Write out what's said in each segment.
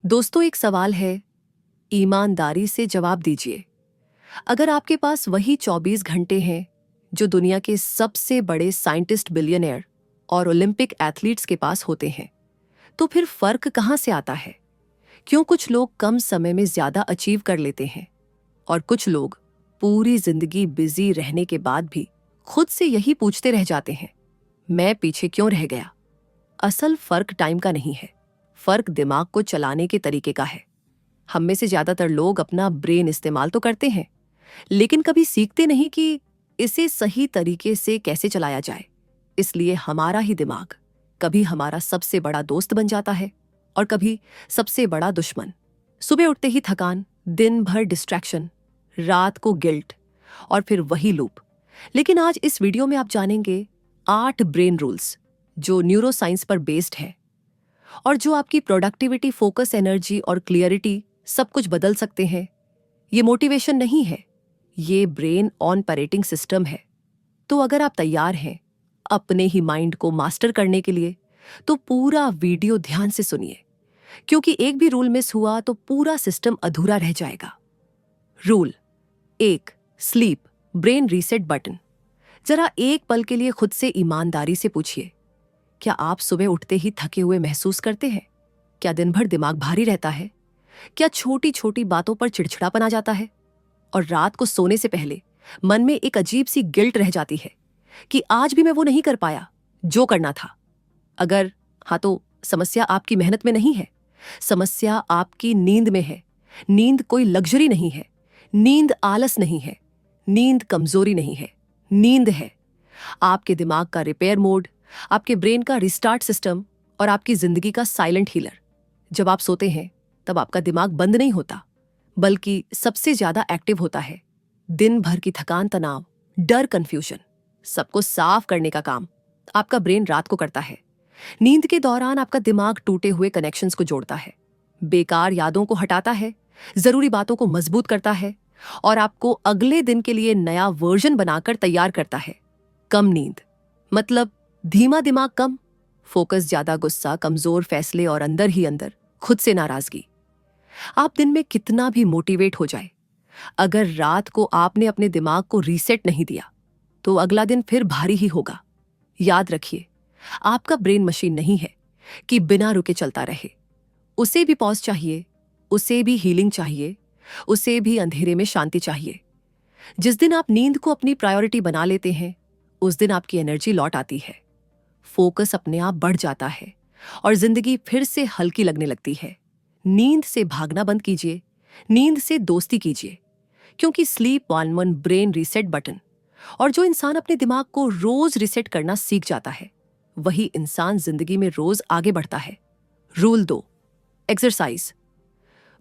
दोस्तों, एक सवाल है, ईमानदारी से जवाब दीजिए। अगर आपके पास वही 24 घंटे हैं जो दुनिया के सबसे बड़े साइंटिस्ट, बिलियनियर और ओलंपिक एथलीट्स के पास होते हैं, तो फिर फर्क कहां से आता है? क्यों कुछ लोग कम समय में ज्यादा अचीव कर लेते हैं और कुछ लोग पूरी जिंदगी बिजी रहने के बाद भी खुद से यही पूछते रह जाते हैं, मैं पीछे क्यों रह गया? असल फर्क टाइम का नहीं है, फर्क दिमाग को चलाने के तरीके का है। हम में से ज्यादातर लोग अपना ब्रेन इस्तेमाल तो करते हैं, लेकिन कभी सीखते नहीं कि इसे सही तरीके से कैसे चलाया जाए। इसलिए हमारा ही दिमाग कभी हमारा सबसे बड़ा दोस्त बन जाता है और कभी सबसे बड़ा दुश्मन। सुबह उठते ही थकान, दिन भर डिस्ट्रैक्शन, रात को गिल्ट और फिर वही लूप। लेकिन आज इस वीडियो में आप जानेंगे 8 ब्रेन रूल्स जो न्यूरोसाइंस पर बेस्ड है और जो आपकी प्रोडक्टिविटी, फोकस, एनर्जी और क्लियरिटी सब कुछ बदल सकते हैं। ये मोटिवेशन नहीं है, ये ब्रेन ऑपरेटिंग सिस्टम है। तो अगर आप तैयार हैं अपने ही माइंड को मास्टर करने के लिए, तो पूरा वीडियो ध्यान से सुनिए, क्योंकि एक भी रूल मिस हुआ तो पूरा सिस्टम अधूरा रह जाएगा। Rule 1, sleep brain reset button. जरा एक पल के लिए खुद से ईमानदारी से पूछिए, क्या आप सुबह उठते ही थके हुए महसूस करते हैं? क्या दिन भर दिमाग भारी रहता है? क्या छोटी छोटी बातों पर चिड़चिड़ापन आ जाता है? और रात को सोने से पहले मन में एक अजीब सी गिल्ट रह जाती है कि आज भी मैं वो नहीं कर पाया जो करना था। अगर हाँ, तो समस्या आपकी मेहनत में नहीं है, समस्या आपकी नींद में है। नींद कोई लग्जरी नहीं है, नींद आलस नहीं है, नींद कमजोरी नहीं है, नींद है आपके दिमाग का रिपेयर मोड, आपके ब्रेन का रिस्टार्ट सिस्टम और आपकी जिंदगी का साइलेंट हीलर। जब आप सोते हैं तब आपका दिमाग बंद नहीं होता, बल्कि सबसे ज्यादा एक्टिव होता है। दिन भर की थकान, तनाव, डर, कंफ्यूजन सबको साफ करने का काम आपका ब्रेन रात को करता है। नींद के दौरान आपका दिमाग टूटे हुए कनेक्शंस को जोड़ता है, बेकार यादों को हटाता है, जरूरी बातों को मजबूत करता है और आपको अगले दिन के लिए नया वर्जन बनाकर तैयार करता है। कम नींद मतलब धीमा दिमाग, कम फोकस, ज्यादा गुस्सा, कमजोर फैसले और अंदर ही अंदर खुद से नाराजगी। आप दिन में कितना भी मोटिवेट हो जाए, अगर रात को आपने अपने दिमाग को रीसेट नहीं दिया तो अगला दिन फिर भारी ही होगा। याद रखिए, आपका ब्रेन मशीन नहीं है कि बिना रुके चलता रहे। उसे भी पॉज चाहिए, उसे भी हीलिंग चाहिए, उसे भी अंधेरे में शांति चाहिए। जिस दिन आप नींद को अपनी प्रायोरिटी बना लेते हैं, उस दिन आपकी एनर्जी लौट आती है, फोकस अपने आप बढ़ जाता है और जिंदगी फिर से हल्की लगने लगती है। नींद से भागना बंद कीजिए, नींद से दोस्ती कीजिए, क्योंकि स्लीप 11 ब्रेन रीसेट बटन। और जो इंसान अपने दिमाग को रोज रिसेट करना सीख जाता है, वही इंसान जिंदगी में रोज आगे बढ़ता है। Rule 2, exercise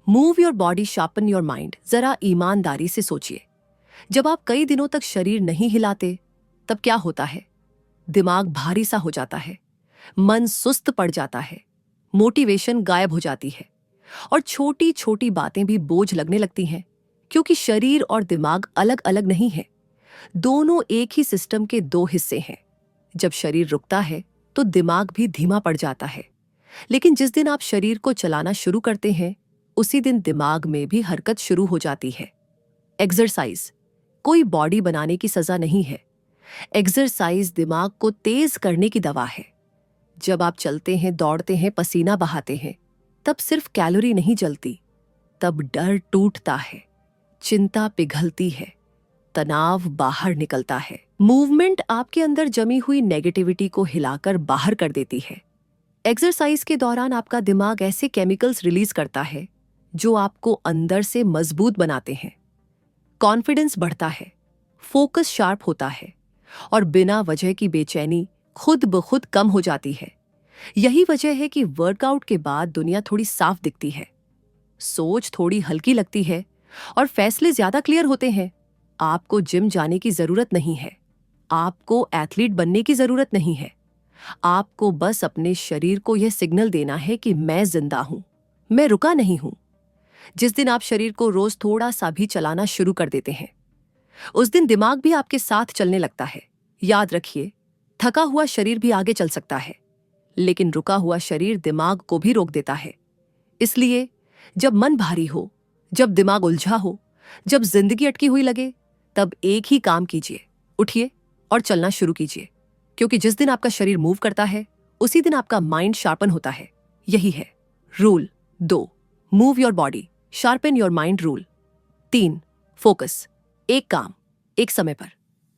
move your body, sharpen your mind. जरा ईमानदारी से सोचिए, जब आप कई दिनों तक शरीर नहीं हिलाते तब क्या होता है? दिमाग भारी सा हो जाता है, मन सुस्त पड़ जाता है, मोटिवेशन गायब हो जाती है और छोटी छोटी बातें भी बोझ लगने लगती हैं, क्योंकि शरीर और दिमाग अलग अलग नहीं है, दोनों एक ही सिस्टम के 2 हिस्से हैं। जब शरीर रुकता है तो दिमाग भी धीमा पड़ जाता है, लेकिन जिस दिन आप शरीर को चलाना शुरू करते हैं, उसी दिन दिमाग में भी हरकत शुरू हो जाती है। एक्सरसाइज कोई बॉडी बनाने की सजा नहीं है, एक्सरसाइज दिमाग को तेज करने की दवा है। जब आप चलते हैं, दौड़ते हैं, पसीना बहाते हैं, तब सिर्फ कैलोरी नहीं जलती, तब डर टूटता है, चिंता पिघलती है, तनाव बाहर निकलता है। मूवमेंट आपके अंदर जमी हुई नेगेटिविटी को हिलाकर बाहर कर देती है। एक्सरसाइज के दौरान आपका दिमाग ऐसे केमिकल्स रिलीज करता है जो आपको अंदर से मजबूत बनाते हैं। कॉन्फिडेंस बढ़ता है, फोकस शार्प होता है और बिना वजह की बेचैनी खुद ब खुद कम हो जाती है। यही वजह है कि वर्कआउट के बाद दुनिया थोड़ी साफ दिखती है, सोच थोड़ी हल्की लगती है और फैसले ज्यादा क्लियर होते हैं। आपको जिम जाने की जरूरत नहीं है, आपको एथलीट बनने की जरूरत नहीं है, आपको बस अपने शरीर को यह सिग्नल देना है कि मैं जिंदा हूं, मैं रुका नहीं हूं। जिस दिन आप शरीर को रोज थोड़ा सा भी चलाना शुरू कर देते हैं, उस दिन दिमाग भी आपके साथ चलने लगता है। याद रखिए, थका हुआ शरीर भी आगे चल सकता है, लेकिन रुका हुआ शरीर दिमाग को भी रोक देता है। इसलिए जब मन भारी हो, जब दिमाग उलझा हो, जब जिंदगी अटकी हुई लगे, तब एक ही काम कीजिए, उठिए और चलना शुरू कीजिए। क्योंकि जिस दिन आपका शरीर मूव करता है, उसी दिन आपका माइंड शार्पन होता है। यही है rule 2, move your body, sharpen your mind rule. 3, focus, एक काम एक समय पर।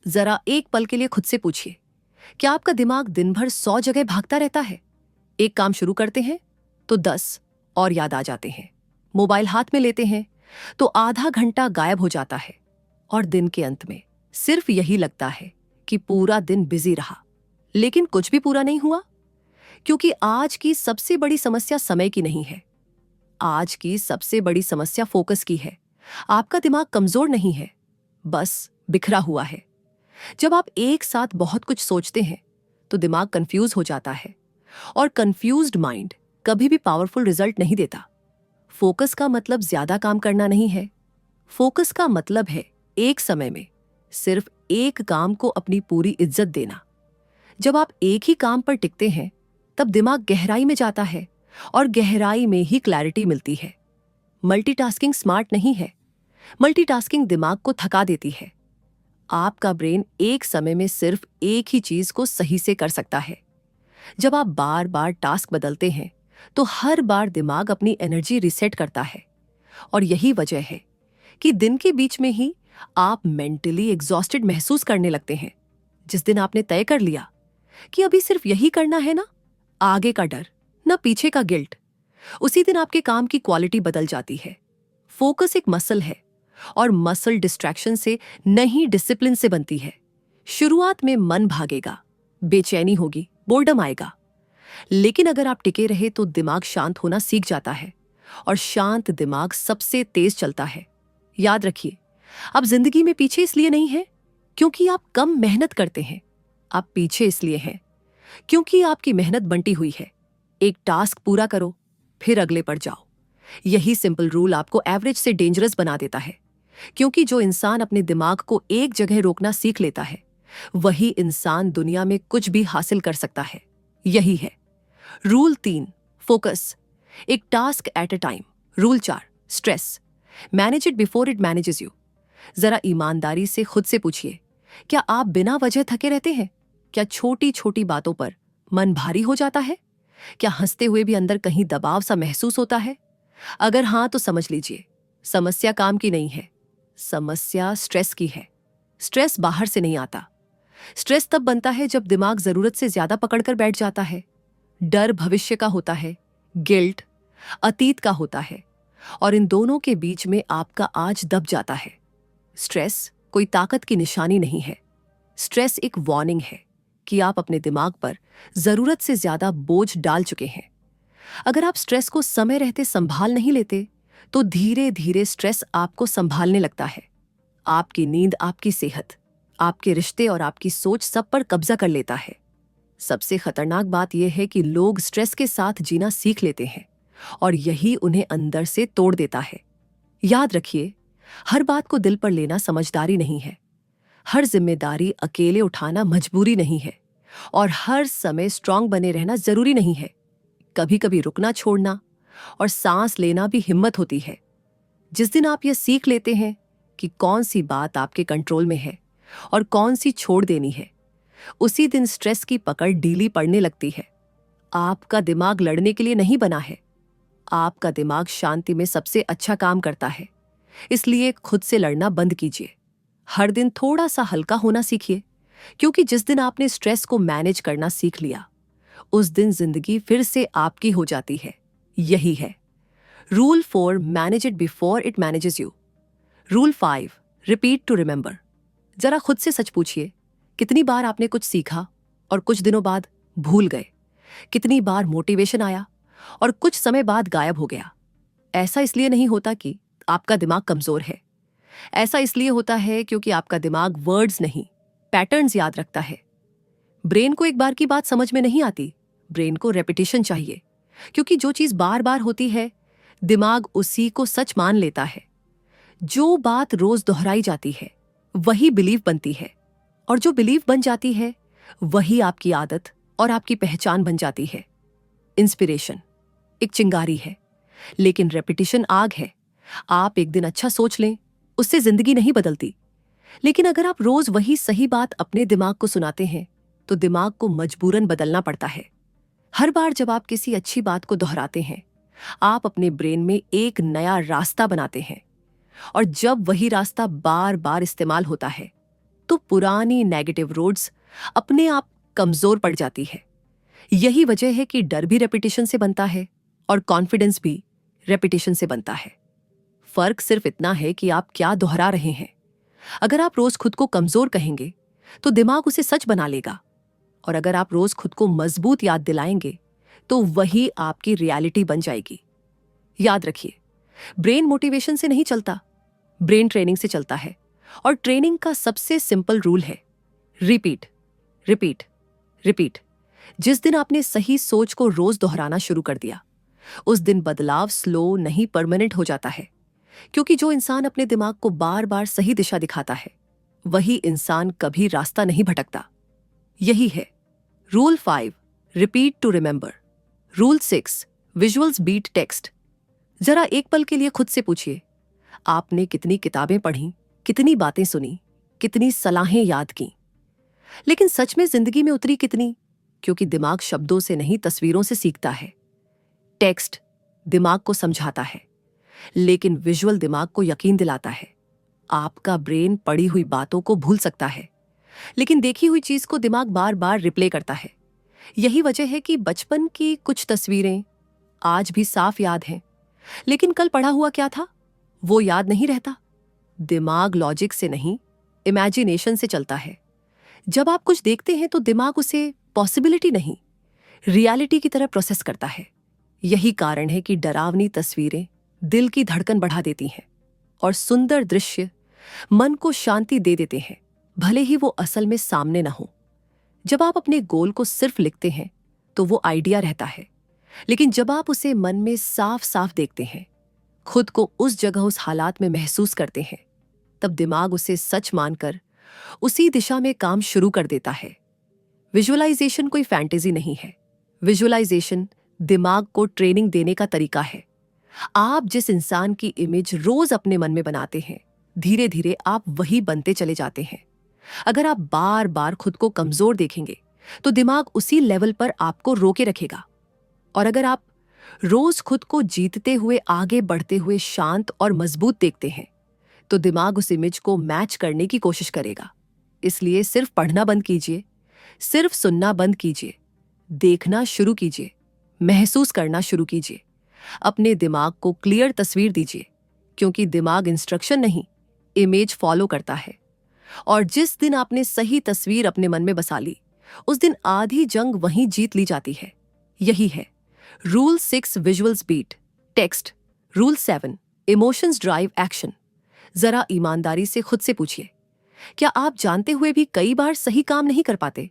जरा एक पल के लिए खुद से पूछिए, क्या आपका दिमाग दिन भर 100 जगह भागता रहता है? एक काम शुरू करते हैं तो 10 और याद आ जाते हैं। मोबाइल हाथ में लेते हैं तो आधा घंटा गायब हो जाता है और दिन के अंत में सिर्फ यही लगता है कि पूरा दिन बिजी रहा, लेकिन कुछ भी पूरा नहीं हुआ। क्योंकि आज की सबसे बड़ी समस्या समय की नहीं है, आज की सबसे बड़ी समस्या फोकस की है। आपका दिमाग कमजोर नहीं है, बस बिखरा हुआ है। जब आप एक साथ बहुत कुछ सोचते हैं तो दिमाग कंफ्यूज हो जाता है, और कंफ्यूज्ड माइंड कभी भी पावरफुल रिजल्ट नहीं देता। फोकस का मतलब ज्यादा काम करना नहीं है। फोकस का मतलब है एक समय में सिर्फ एक काम को अपनी पूरी इज्जत देना। जब आप एक ही काम पर टिकते हैं, तब दिमाग गहराई में जाता है और गहराई में ही क्लैरिटी मिलती है। मल्टीटास्किंग स्मार्ट नहीं है, मल्टीटास्किंग दिमाग को थका देती है। आपका ब्रेन एक समय में सिर्फ एक ही चीज को सही से कर सकता है। जब आप बार बार टास्क बदलते हैं तो हर बार दिमाग अपनी एनर्जी रिसेट करता है, और यही वजह है कि दिन के बीच में ही आप मेंटली एग्जॉस्टेड महसूस करने लगते हैं। जिस दिन आपने तय कर लिया कि अभी सिर्फ यही करना है ना, आगे का डर ना पीछे का गिल्ट, उसी दिन आपके काम की क्वालिटी बदल जाती है। फोकस एक मसल है, और मसल डिस्ट्रैक्शन से नहीं डिसिप्लिन से बनती है। शुरुआत में मन भागेगा, बेचैनी होगी, बोर्डम आएगा, लेकिन अगर आप टिके रहे तो दिमाग शांत होना सीख जाता है, और शांत दिमाग सबसे तेज चलता है। याद रखिए, आप जिंदगी में पीछे इसलिए नहीं हैं क्योंकि आप कम मेहनत करते हैं, आप पीछे इसलिए हैं क्योंकि आपकी मेहनत बंटी हुई है। एक टास्क पूरा करो, फिर अगले पर जाओ। यही सिंपल रूल आपको एवरेज से डेंजरस बना देता है, क्योंकि जो इंसान अपने दिमाग को एक जगह रोकना सीख लेता है, वही इंसान दुनिया में कुछ भी हासिल कर सकता है। यही है रूल 3, फोकस, एक task at a time. Rule 4, stress, manage it before it manages you. जरा ईमानदारी से खुद से पूछिए, क्या आप बिना वजह थके रहते हैं? क्या छोटी छोटी बातों पर मन भारी हो जाता है? क्या हंसते हुए भी अंदर कहीं दबाव सा महसूस होता है? अगर हाँ, तो समझ लीजिए, समस्या काम की नहीं है, समस्या स्ट्रेस की है। स्ट्रेस बाहर से नहीं आता। स्ट्रेस तब बनता है जब दिमाग जरूरत से ज्यादा पकड़कर बैठ जाता है। डर भविष्य का होता है, गिल्ट अतीत का होता है, और इन दोनों के बीच में आपका आज दब जाता है। स्ट्रेस कोई ताकत की निशानी नहीं है, स्ट्रेस एक वार्निंग है कि आप अपने दिमाग पर जरूरत से ज्यादा बोझ डाल चुके हैं। अगर आप स्ट्रेस को समय रहते संभाल नहीं लेते, तो धीरे धीरे स्ट्रेस आपको संभालने लगता है। आपकी नींद, आपकी सेहत, आपके रिश्ते और आपकी सोच सब पर कब्जा कर लेता है। सबसे खतरनाक बात यह है कि लोग स्ट्रेस के साथ जीना सीख लेते हैं, और यही उन्हें अंदर से तोड़ देता है। याद रखिए, हर बात को दिल पर लेना समझदारी नहीं है, हर जिम्मेदारी अकेले उठाना मजबूरी नहीं है, और हर समय स्ट्रांग बने रहना जरूरी नहीं है। कभी कभी रुकना, छोड़ना और सांस लेना भी हिम्मत होती है। जिस दिन आप यह सीख लेते हैं कि कौन सी बात आपके कंट्रोल में है और कौन सी छोड़ देनी है, उसी दिन स्ट्रेस की पकड़ ढीली पड़ने लगती है। आपका दिमाग लड़ने के लिए नहीं बना है, आपका दिमाग शांति में सबसे अच्छा काम करता है। इसलिए खुद से लड़ना बंद कीजिए। हर दिन थोड़ा सा हल्का होना सीखिए, क्योंकि जिस दिन आपने स्ट्रेस को मैनेज करना सीख लिया, उस दिन जिंदगी फिर से आपकी हो जाती है। यही है rule 4, manage it before it manages you. Rule 5, repeat to remember. जरा खुद से सच पूछिए, कितनी बार आपने कुछ सीखा और कुछ दिनों बाद भूल गए? कितनी बार मोटिवेशन आया और कुछ समय बाद गायब हो गया? ऐसा इसलिए नहीं होता कि आपका दिमाग कमजोर है, ऐसा इसलिए होता है क्योंकि आपका दिमाग वर्ड्स नहीं, पैटर्न्स याद रखता है। ब्रेन को एक बार की बात समझ में नहीं आती, ब्रेन को रेपिटेशन चाहिए, क्योंकि जो चीज बार बार होती है, दिमाग उसी को सच मान लेता है। जो बात रोज दोहराई जाती है, वही बिलीफ बनती है, और जो बिलीफ बन जाती है, वही आपकी आदत और आपकी पहचान बन जाती है। इंस्पिरेशन एक चिंगारी है, लेकिन रेपिटेशन आग है। आप एक दिन अच्छा सोच लें, उससे जिंदगी नहीं बदलती। लेकिन अगर आप रोज वही सही बात अपने दिमाग को सुनाते हैं तो दिमाग को मजबूरन बदलना पड़ता है। हर बार जब आप किसी अच्छी बात को दोहराते हैं, आप अपने ब्रेन में एक नया रास्ता बनाते हैं, और जब वही रास्ता बार बार इस्तेमाल होता है तो पुरानी नेगेटिव रोड्स अपने आप कमजोर पड़ जाती है। यही वजह है कि डर भी रेपिटेशन से बनता है और कॉन्फिडेंस भी रेपिटेशन से बनता है। फर्क सिर्फ इतना है कि आप क्या दोहरा रहे हैं। अगर आप रोज खुद को कमजोर कहेंगे तो दिमाग उसे सच बना लेगा, और अगर आप रोज खुद को मजबूत याद दिलाएंगे तो वही आपकी रियलिटी बन जाएगी। याद रखिए, ब्रेन मोटिवेशन से नहीं चलता, ब्रेन ट्रेनिंग से चलता है। और ट्रेनिंग का सबसे सिंपल रूल है रिपीट, रिपीट, रिपीट। जिस दिन आपने सही सोच को रोज दोहराना शुरू कर दिया, उस दिन बदलाव स्लो नहीं परमानेंट हो जाता है। क्योंकि जो इंसान अपने दिमाग को बार बार सही दिशा दिखाता है, वही इंसान कभी रास्ता नहीं भटकता। यही है rule 5, repeat to remember. Rule 6, visuals beat text. जरा एक पल के लिए खुद से पूछिए, आपने कितनी किताबें पढ़ी, कितनी बातें सुनी, कितनी सलाहें याद की, लेकिन सच में जिंदगी में उतरी कितनी? क्योंकि दिमाग शब्दों से नहीं, तस्वीरों से सीखता है। टेक्स्ट दिमाग को समझाता है, लेकिन विजुअल दिमाग को यकीन दिलाता है। आपका ब्रेन पढ़ी हुई बातों को भूल सकता है, लेकिन देखी हुई चीज को दिमाग बार बार रिप्ले करता है। यही वजह है कि बचपन की कुछ तस्वीरें आज भी साफ याद हैं, लेकिन कल पढ़ा हुआ क्या था वो याद नहीं रहता। दिमाग लॉजिक से नहीं, इमेजिनेशन से चलता है। जब आप कुछ देखते हैं तो दिमाग उसे पॉसिबिलिटी नहीं, रियलिटी की तरह प्रोसेस करता है। यही कारण है कि डरावनी तस्वीरें दिल की धड़कन बढ़ा देती हैं और सुंदर दृश्य मन को शांति दे देते हैं, भले ही वो असल में सामने न हो। जब आप अपने गोल को सिर्फ लिखते हैं तो वो आइडिया रहता है, लेकिन जब आप उसे मन में साफ साफ देखते हैं, खुद को उस जगह, उस हालात में महसूस करते हैं, तब दिमाग उसे सच मानकर उसी दिशा में काम शुरू कर देता है। विजुअलाइजेशन कोई फैंटेसी नहीं है। विजुअलाइजेशन दिमाग को ट्रेनिंग देने का तरीका है। आप जिस इंसान की इमेज रोज अपने मन में बनाते हैं, धीरे धीरे आप वही बनते चले जाते हैं। अगर आप बार बार खुद को कमजोर देखेंगे तो दिमाग उसी लेवल पर आपको रोके रखेगा, और अगर आप रोज खुद को जीतते हुए, आगे बढ़ते हुए शांत और मजबूत देखते हैं तो दिमाग उस इमेज को मैच करने की कोशिश करेगा। इसलिए सिर्फ पढ़ना बंद कीजिए, सिर्फ सुनना बंद कीजिए, देखना शुरू कीजिए, महसूस करना शुरू कीजिए। अपने दिमाग को क्लियर तस्वीर दीजिए, क्योंकि दिमाग इंस्ट्रक्शन नहीं, इमेज फॉलो करता है। और जिस दिन आपने सही तस्वीर अपने मन में बसा ली, उस दिन आधी जंग वहीं जीत ली जाती है। यही है rule 6, visuals beat text. Rule 7, emotions drive action. जरा ईमानदारी से खुद से पूछिए, क्या आप जानते हुए भी कई बार सही काम नहीं कर पाते?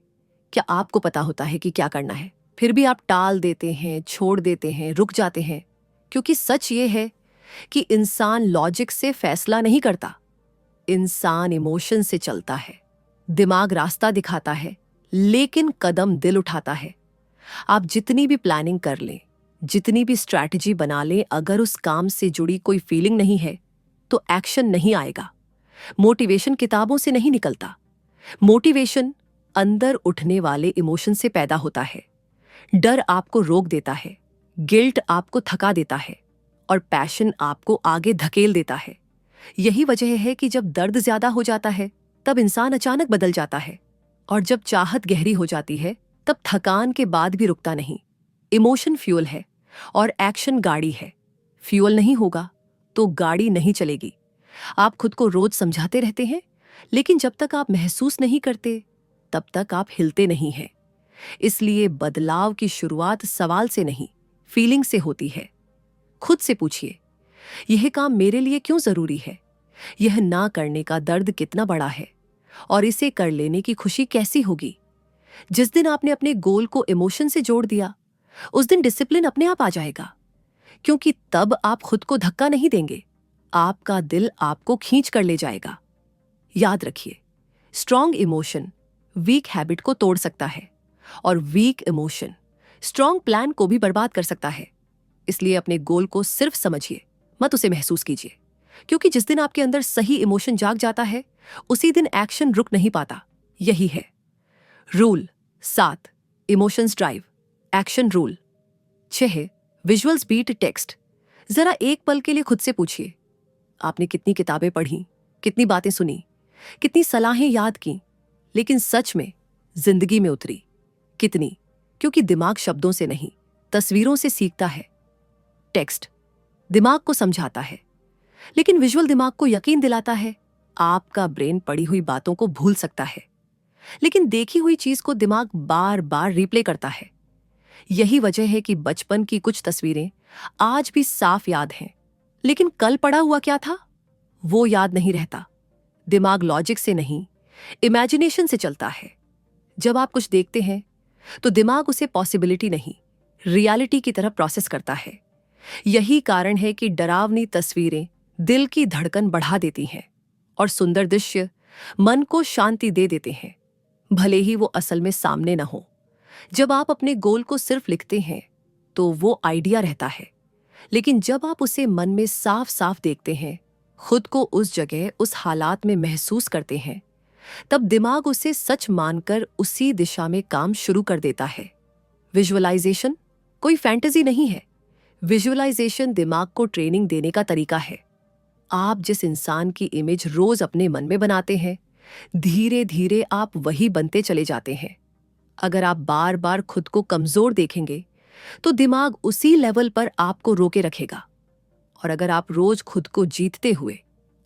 क्या आपको पता होता है कि क्या करना है, फिर भी आप टाल देते हैं, छोड़ देते हैं, रुक जाते हैं? क्योंकि सच ये है कि इंसान लॉजिक से फैसला नहीं करता, इंसान इमोशन से चलता है। दिमाग रास्ता दिखाता है, लेकिन कदम दिल उठाता है। आप जितनी भी प्लानिंग कर लें, जितनी भी स्ट्रैटेजी बना लें, अगर उस काम से जुड़ी कोई फीलिंग नहीं है तो एक्शन नहीं आएगा। मोटिवेशन किताबों से नहीं निकलता। मोटिवेशन अंदर उठने वाले इमोशन से पैदा होता है। डर आपको रोक देता है, गिल्ट आपको थका देता है, और पैशन आपको आगे धकेल देता है। यही वजह है कि जब दर्द ज्यादा हो जाता है तब इंसान अचानक बदल जाता है, और जब चाहत गहरी हो जाती है तब थकान के बाद भी रुकता नहीं। इमोशन फ्यूल है और एक्शन गाड़ी है। फ्यूल नहीं होगा तो गाड़ी नहीं चलेगी। आप खुद को रोज समझाते रहते हैं, लेकिन जब तक आप महसूस नहीं करते तब तक आप हिलते नहीं हैं। इसलिए बदलाव की शुरुआत सवाल से नहीं, फीलिंग से होती है। खुद से पूछिए, यह काम मेरे लिए क्यों जरूरी है? यह ना करने का दर्द कितना बड़ा है, और इसे कर लेने की खुशी कैसी होगी? जिस दिन आपने अपने गोल को इमोशन से जोड़ दिया, उस दिन डिसिप्लिन अपने आप आ जाएगा, क्योंकि तब आप खुद को धक्का नहीं देंगे, आपका दिल आपको खींच कर ले जाएगा। याद रखिए, स्ट्रॉन्ग इमोशन वीक हैबिट को तोड़ सकता है, और वीक इमोशन स्ट्रॉन्ग प्लान को भी बर्बाद कर सकता है। इसलिए अपने गोल को सिर्फ समझिए, मत उसे महसूस कीजिए, क्योंकि जिस दिन आपके अंदर सही इमोशन जाग जाता है उसी दिन एक्शन रुक नहीं पाता। यही है rule 7, emotions drive action rule. 6, visuals beat text. जरा एक पल के लिए खुद से पूछिए, आपने कितनी किताबें पढ़ी, कितनी बातें सुनी, कितनी सलाहें याद की, लेकिन सच में जिंदगी में उतरी कितनी? क्योंकि दिमाग शब्दों से नहीं, तस्वीरों से सीखता है। टेक्स्ट दिमाग को समझाता है, लेकिन विजुअल दिमाग को यकीन दिलाता है। आपका ब्रेन पढ़ी हुई बातों को भूल सकता है, लेकिन देखी हुई चीज को दिमाग बार बार रिप्ले करता है। यही वजह है कि बचपन की कुछ तस्वीरें आज भी साफ याद हैं, लेकिन कल पढ़ा हुआ क्या था वो याद नहीं रहता। दिमाग लॉजिक से नहीं, इमेजिनेशन से चलता है। जब आप कुछ देखते हैं तो दिमाग उसे पॉसिबिलिटी नहीं, रियलिटी की तरह प्रोसेस करता है। यही कारण है कि डरावनी तस्वीरें दिल की धड़कन बढ़ा देती हैं और सुंदर दृश्य मन को शांति दे देते हैं, भले ही वो असल में सामने न हो। जब आप अपने गोल को सिर्फ लिखते हैं तो वो आइडिया रहता है, लेकिन जब आप उसे मन में साफ साफ देखते हैं, खुद को उस जगह, उस हालात में महसूस करते हैं, तब दिमाग उसे सच मानकर उसी दिशा में काम शुरू कर देता है। विजुअलाइजेशन कोई फैंटेसी नहीं है। विजुअलाइजेशन दिमाग को ट्रेनिंग देने का तरीका है। आप जिस इंसान की इमेज रोज अपने मन में बनाते हैं, धीरे धीरे आप वही बनते चले जाते हैं। अगर आप बार बार खुद को कमजोर देखेंगे तो दिमाग उसी लेवल पर आपको रोके रखेगा, और अगर आप रोज खुद को जीतते हुए,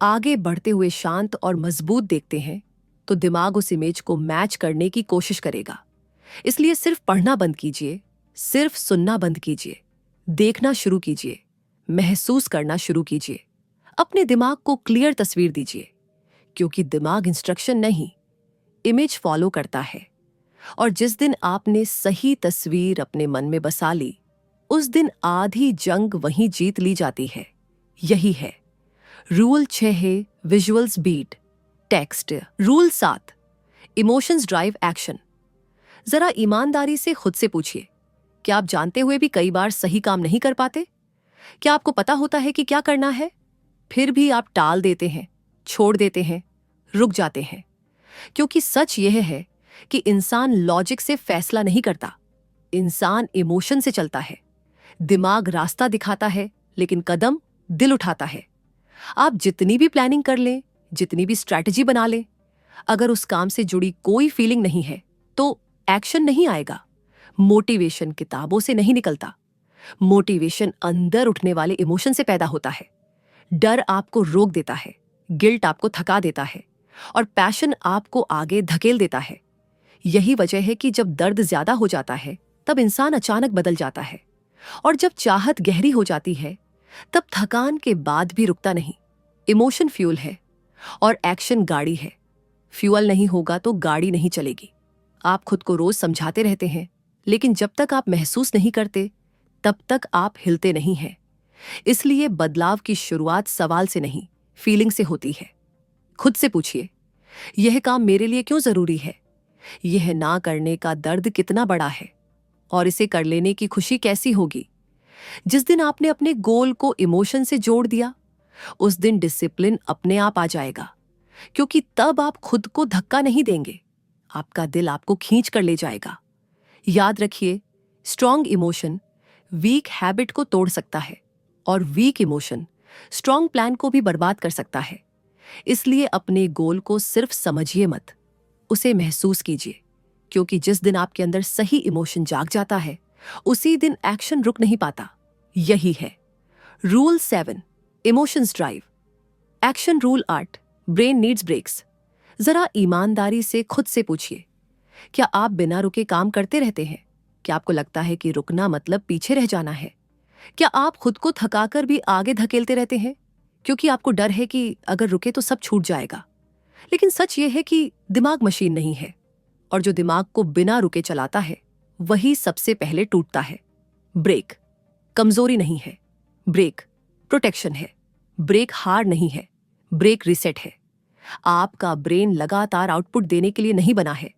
आगे बढ़ते हुए शांत और मजबूत देखते हैं तो दिमाग उस इमेज को मैच करने की कोशिश करेगा। इसलिए सिर्फ पढ़ना बंद कीजिए, सिर्फ सुनना बंद कीजिए, देखना शुरू कीजिए, महसूस करना शुरू कीजिए। अपने दिमाग को क्लियर तस्वीर दीजिए, क्योंकि दिमाग इंस्ट्रक्शन नहीं, इमेज फॉलो करता है। और जिस दिन आपने सही तस्वीर अपने मन में बसा ली, उस दिन आधी जंग वहीं जीत ली जाती है। यही है रूल 6 है, visuals beat text. Rule 7, emotions drive action. जरा ईमानदारी से खुद से पूछिए, क्या आप जानते हुए भी कई बार सही काम नहीं कर पाते? क्या आपको पता होता है कि क्या करना है, फिर भी आप टाल देते हैं, छोड़ देते हैं, रुक जाते हैं? क्योंकि सच यह है कि इंसान लॉजिक से फैसला नहीं करता, इंसान इमोशन से चलता है। दिमाग रास्ता दिखाता है, लेकिन कदम दिल उठाता है। आप जितनी भी प्लानिंग कर लें, जितनी भी स्ट्रैटेजी बना लें, अगर उस काम से जुड़ी कोई फीलिंग नहीं है तो एक्शन नहीं आएगा। मोटिवेशन किताबों से नहीं निकलता, मोटिवेशन अंदर उठने वाले इमोशन से पैदा होता है। डर आपको रोक देता है, गिल्ट आपको थका देता है, और पैशन आपको आगे धकेल देता है। यही वजह है कि जब दर्द ज्यादा हो जाता है तब इंसान अचानक बदल जाता है, और जब चाहत गहरी हो जाती है तब थकान के बाद भी रुकता नहीं। इमोशन फ्यूल है और एक्शन गाड़ी है। फ्यूल नहीं होगा तो गाड़ी नहीं चलेगी। आप खुद को रोज समझाते रहते हैं, लेकिन जब तक आप महसूस नहीं करते तब तक आप हिलते नहीं हैं। इसलिए बदलाव की शुरुआत सवाल से नहीं, फीलिंग से होती है। खुद से पूछिए, यह काम मेरे लिए क्यों जरूरी है? यह ना करने का दर्द कितना बड़ा है, और इसे कर लेने की खुशी कैसी होगी? जिस दिन आपने अपने गोल को इमोशन से जोड़ दिया, उस दिन डिसिप्लिन अपने आप आ जाएगा, क्योंकि तब आप खुद को धक्का नहीं देंगे, आपका दिल आपको खींच कर ले जाएगा। याद रखिए, स्ट्रॉन्ग इमोशन वीक हैबिट को तोड़ सकता है, और वीक इमोशन स्ट्रॉन्ग प्लान को भी बर्बाद कर सकता है। इसलिए अपने गोल को सिर्फ समझिए मत, उसे महसूस कीजिए, क्योंकि जिस दिन आपके अंदर सही इमोशन जाग जाता है उसी दिन एक्शन रुक नहीं पाता। यही है rule 7, emotions drive action. Rule 8, brain needs breaks. जरा ईमानदारी से खुद से पूछिए, क्या आप बिना रुके काम करते रहते हैं? क्या आपको लगता है कि रुकना मतलब पीछे रह जाना है? क्या आप खुद को थकाकर भी आगे धकेलते रहते हैं क्योंकि आपको डर है कि अगर रुके तो सब छूट जाएगा? लेकिन सच ये है कि दिमाग मशीन नहीं है, और जो दिमाग को बिना रुके चलाता है वही सबसे पहले टूटता है। ब्रेक कमजोरी नहीं है, ब्रेक प्रोटेक्शन है। ब्रेक हार नहीं है, ब्रेक रिसेट है। आपका ब्रेन लगातार आउटपुट देने के लिए नहीं बना है,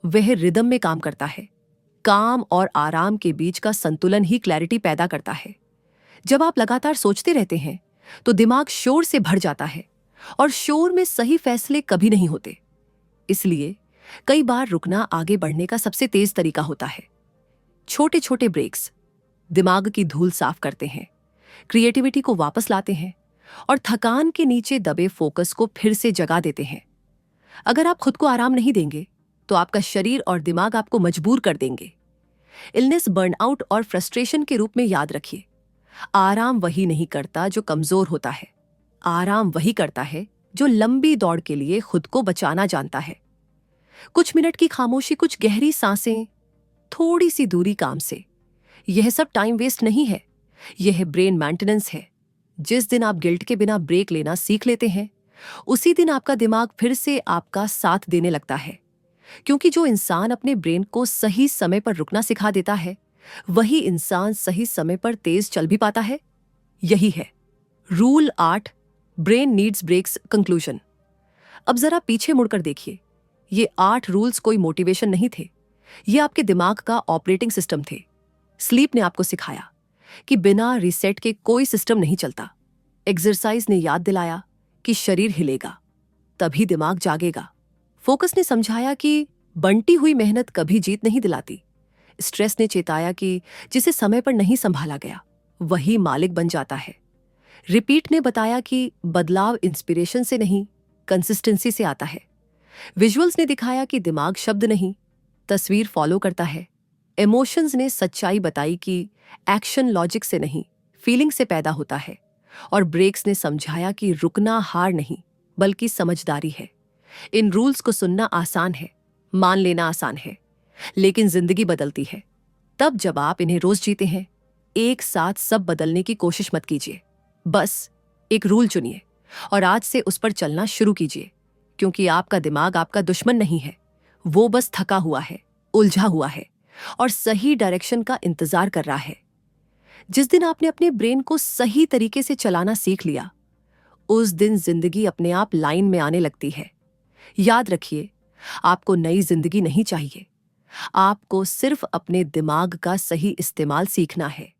वह रिदम में काम करता है। काम और आराम के बीच का संतुलन ही क्लैरिटी पैदा करता है। जब आप लगातार सोचते रहते हैं तो दिमाग शोर से भर जाता है और शोर में सही फैसले कभी नहीं होते। इसलिए कई बार रुकना आगे बढ़ने का सबसे तेज तरीका होता है। छोटे छोटे ब्रेक्स दिमाग की धूल साफ करते हैं, क्रिएटिविटी को वापस लाते हैं और थकान के नीचे दबे फोकस को फिर से जगा देते हैं। अगर आप खुद को आराम नहीं देंगे तो आपका शरीर और दिमाग आपको मजबूर कर देंगे। इलनेस, बर्नआउट और फ्रस्ट्रेशन के रूप में याद रखिए, आराम वही नहीं करता जो कमजोर होता है, आराम वही करता है जो लंबी दौड़ के लिए खुद को बचाना जानता है। कुछ मिनट की खामोशी, कुछ गहरी सांसें, थोड़ी सी दूरी काम से, यह सब टाइम वेस्ट नहीं है, यह ब्रेन मेंटेनेंस है। जिस दिन आप गिल्ट के बिना ब्रेक लेना सीख लेते हैं उसी दिन आपका दिमाग फिर से आपका साथ देने लगता है। क्योंकि जो इंसान अपने ब्रेन को सही समय पर रुकना सिखा देता है वही इंसान सही समय पर तेज चल भी पाता है। यही है rule 8, brain needs breaks conclusion. अब जरा पीछे मुड़कर देखिए, ये 8 रूल्स कोई मोटिवेशन नहीं थे, ये आपके दिमाग का ऑपरेटिंग सिस्टम थे। स्लीप ने आपको सिखाया कि बिना रीसेट के कोई सिस्टम नहीं चलता। एक्सरसाइज ने याद दिलाया कि शरीर हिलेगा तभी दिमाग जागेगा। फोकस ने समझाया कि बंटी हुई मेहनत कभी जीत नहीं दिलाती। स्ट्रेस ने चेताया कि जिसे समय पर नहीं संभाला गया वही मालिक बन जाता है। रिपीट ने बताया कि बदलाव इंस्पिरेशन से नहीं, कंसिस्टेंसी से आता है। विजुअल्स ने दिखाया कि दिमाग शब्द नहीं, तस्वीर फॉलो करता है। इमोशंस ने सच्चाई बताई कि एक्शन लॉजिक से नहीं, फीलिंग से पैदा होता है। और ब्रेक्स ने समझाया कि रुकना हार नहीं बल्कि समझदारी है। इन रूल्स को सुनना आसान है, मान लेना आसान है, लेकिन जिंदगी बदलती है तब जब आप इन्हें रोज जीते हैं। एक साथ सब बदलने की कोशिश मत कीजिए, बस एक रूल चुनिए और आज से उस पर चलना शुरू कीजिए। क्योंकि आपका दिमाग आपका दुश्मन नहीं है, वो बस थका हुआ है, उलझा हुआ है और सही डायरेक्शन का इंतजार कर रहा है। जिस दिन आपने अपने ब्रेन को सही तरीके से चलाना सीख लिया उस दिन जिंदगी अपने आप लाइन में आने लगती है। याद रखिए, आपको नई जिंदगी नहीं चाहिए, आपको सिर्फ अपने दिमाग का सही इस्तेमाल सीखना है।